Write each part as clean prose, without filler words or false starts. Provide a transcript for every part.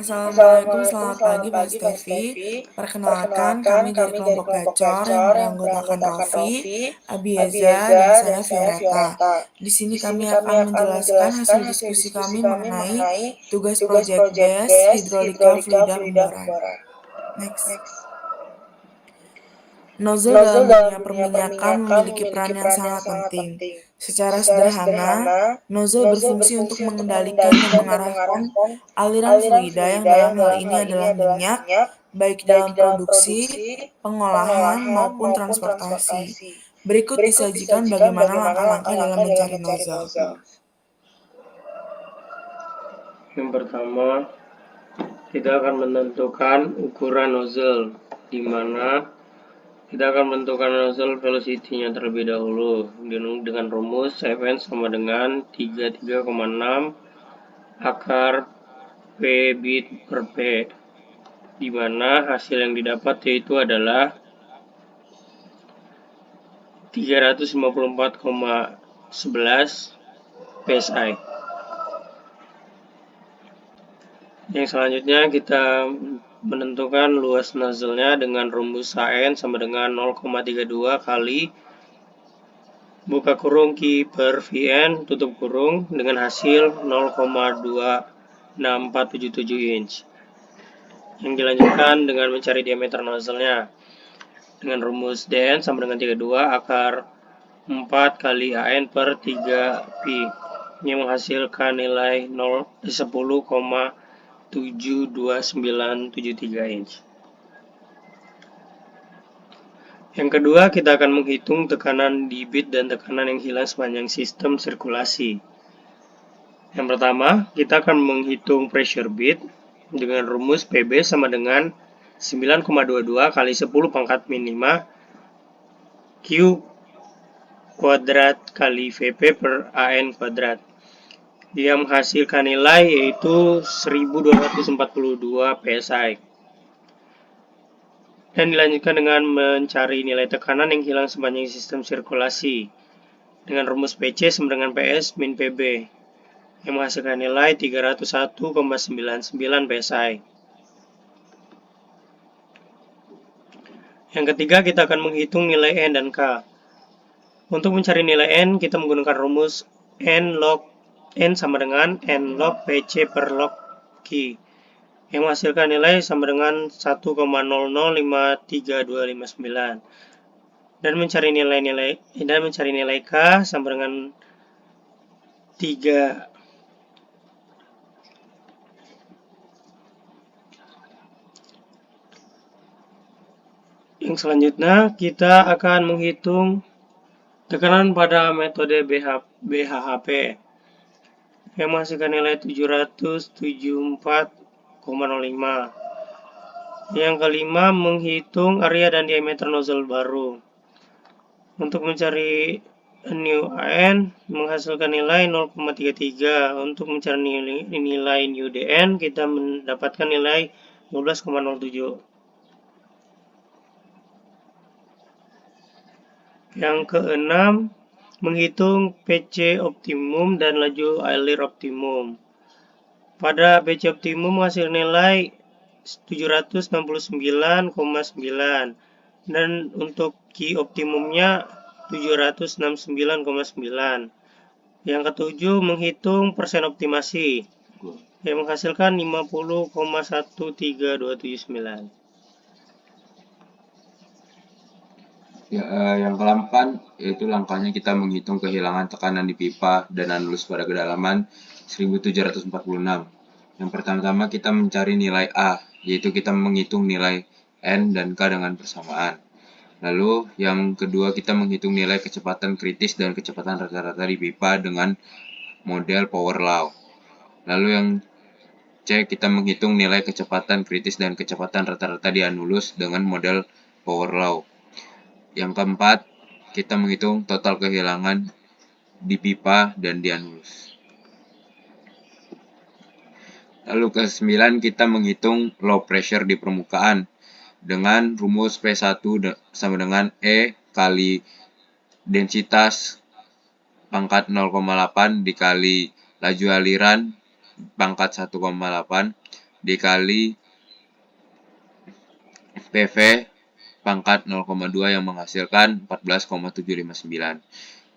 Assalamualaikum, Assalamualaikum, selamat selamat pagi Pak pagi Pak Stevi. Stevi. Perkenalkan, Perkenalkan, kami dari kami dari kelompok kelompok gacor yang gacor yang beranggotakan beranggotakan Rofi, Rofi, Abieza, dan Abieza, saya dan saya Violeta. Violeta. Di sini Di kami sini akan kami akan menjelaskan hasil menjelaskan hasil diskusi diskusi kami kami mengenai mengenai tugas tugas proyek proyek BES BES, Hidrolika hidrolika, Fluida fluida, Pemboran. pemboran. Next. Next. Nozzle dalam Nozzle dalam dunia dunia perminyakan perminyakan memiliki memiliki peran yang peran yang sangat sangat penting. penting. Secara Secara sederhana, sederhana, nozzle nozzle berfungsi untuk berfungsi untuk mengendalikan dan mengendalikan dan mengarahkan mengarahkan aliran aliran fluida yang fluida dalam yang hal dalam ini hal ini adalah adalah minyak, minyak, baik baik dalam dalam produksi, produksi, pengolahan, pengolahan, maupun maupun transportasi. transportasi. Berikut Berikut disajikan disajikan bagaimana bagaimana langkah-langkah dalam langkah-langkah dalam mencari mencari nozzle. nozzle. Yang pertama, kita akan menentukan ukuran nozzle, di mana kita akan menentukan nozzle velocity-nya terlebih dahulu dengan rumus Fn sama dengan 33,6 akar P bit per P, di mana hasil yang didapat yaitu adalah 354,11 psi. Yang selanjutnya kita menentukan luas nozzle-nya dengan rumus Hn sama dengan 0,32 kali buka kurung Q per Vn tutup kurung dengan hasil 0,26477 inch. Yang dilanjutkan dengan mencari diameter nozzle-nya dengan rumus Dn sama dengan 32 akar 4 kali An per 3 Pi yang menghasilkan nilai 10,72973 inch. Yang kedua, kita akan menghitung tekanan di bit dan tekanan yang hilang sepanjang sistem sirkulasi. Yang pertama, kita akan menghitung pressure bit dengan rumus PB sama dengan 9,22 kali 10 pangkat min 5 Q kuadrat kali VP per AN kuadrat. Dia menghasilkan nilai yaitu 1242 PSI. Dan dilanjutkan dengan mencari nilai tekanan yang hilang sepanjang sistem sirkulasi dengan rumus PC sama dengan PS min PB yang menghasilkan nilai 301,99 PSI. Yang ketiga, kita akan menghitung nilai N dan K. Untuk mencari nilai N, kita menggunakan rumus N log N sama dengan N log PC per log Q yang menghasilkan nilai sama dengan 1,005329 dan mencari nilai K sama dengan 3. Yang selanjutnya kita akan menghitung tekanan pada metode BHHP yang menghasilkan nilai 774,05. Yang kelima, menghitung area dan diameter nozzle baru. Untuk mencari new AN menghasilkan nilai 0,33. Untuk mencari nilai new DN kita mendapatkan nilai 12,07. Yang keenam, menghitung PC optimum dan laju alir optimum. Pada PC optimum menghasilkan nilai 769,9 dan untuk Q optimumnya 769,9. Yang ketujuh, menghitung persen optimasi yang menghasilkan 50,13279. Yang keempat yaitu langkahnya kita menghitung kehilangan tekanan di pipa dan anulus pada kedalaman 1746. Yang pertama kita mencari nilai A, yaitu kita menghitung nilai N dan K dengan bersamaan. Lalu yang kedua kita menghitung nilai kecepatan kritis dan kecepatan rata-rata di pipa dengan model power law. Lalu yang C kita menghitung nilai kecepatan kritis dan kecepatan rata-rata di anulus dengan model power law. Yang keempat, kita menghitung total kehilangan di pipa dan di anulus. Lalu ke-9, kita menghitung low pressure di permukaan dengan rumus P1 sama dengan E kali densitas pangkat 0,8 dikali laju aliran pangkat 1,8 dikali PV pangkat 0,2 yang menghasilkan 14,759.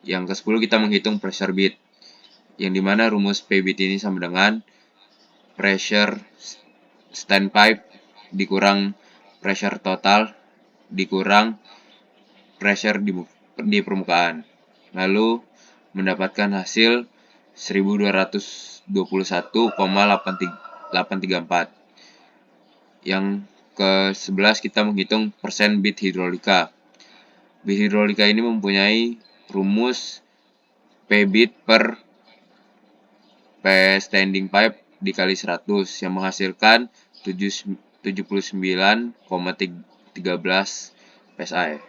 Yang ke-10 kita menghitung pressure bead, yang dimana rumus P bead ini sama dengan pressure standpipe dikurang pressure total dikurang pressure di permukaan, lalu mendapatkan hasil 1221,834. Yang ke-11 kita menghitung persen bead hidrolika. Bead hidrolika ini mempunyai rumus P bead per P standing pipe dikali 100 yang menghasilkan 79,13 PSI.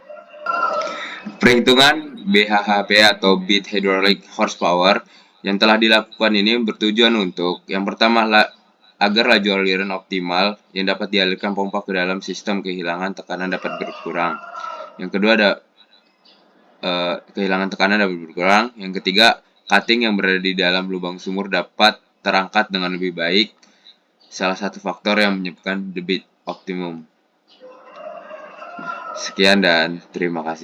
Perhitungan BHHP atau Bead Hydraulic Horsepower yang telah dilakukan ini bertujuan untuk yang pertama agar laju aliran optimal yang dapat dialirkan pompa ke dalam sistem kehilangan tekanan dapat berkurang. Yang kedua kehilangan tekanan dapat berkurang. Yang ketiga, cutting yang berada di dalam lubang sumur dapat terangkat dengan lebih baik. Salah satu faktor yang menyebabkan debit optimum. Sekian dan terima kasih.